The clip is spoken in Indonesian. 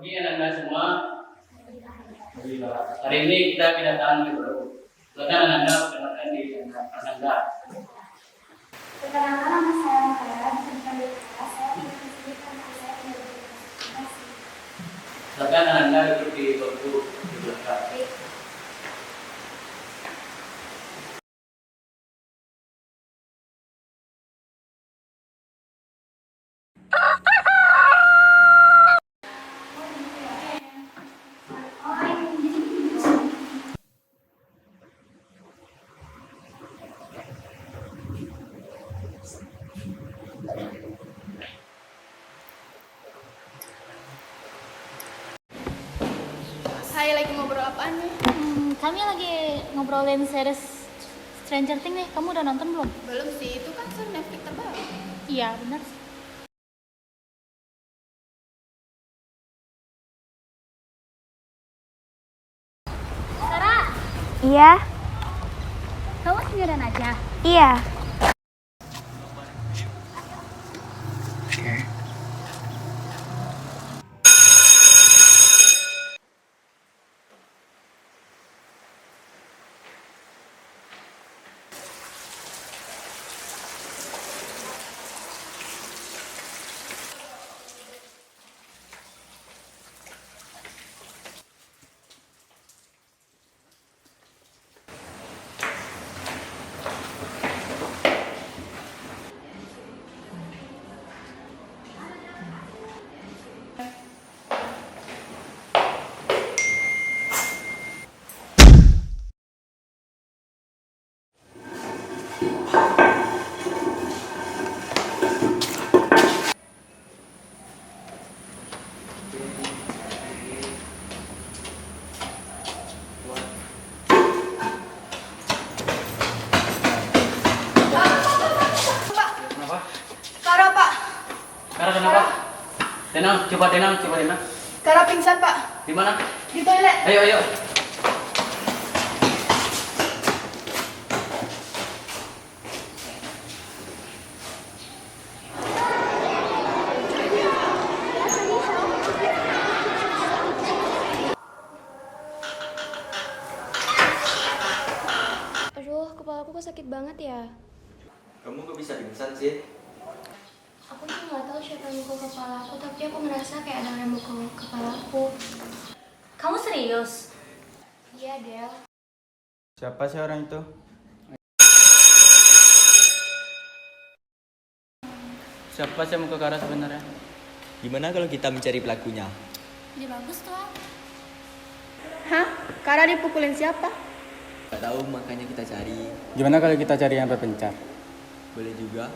Oke, Anda semua. Hari ini kita kedatangan di Bro. Silakan Anda perkenalkan diri Anda. Perkenalkan nama saya Maya, saya tidak disini karena saya tidak berprestasi. Silakan Anda duduk di bangku di belakang. Hai, lagi ngobrol apaan nih? Kami lagi ngobrolin series Stranger Things nih. Kamu udah nonton belum? Belum sih, itu kan series Netflix terbaru. Iya, benar. Sarah, Iya, kamu sendirian aja? iya. Kenapa? Kara, Pak. Sekarang kenapa? Tenang, coba tenang. Kara pingsan, Pak. Di mana? Di toilet. Ayo. Aduh, kepalaku kok sakit banget ya. Kamu kok bisa pingsan sih? Aku tuh nggak tahu siapa yang mukul kepala aku, tapi aku ngerasa kayak ada yang mukul kepala aku. Kamu serius? Iya, Del. Siapa sih orang itu? Siapa sih muka Kara sebenarnya? Gimana kalau kita mencari pelakunya? Ini bagus tuh. Hah? Kara dipukulin siapa? Gak tahu, makanya kita cari. Gimana kalau kita cari yang berpencar? Boleh juga.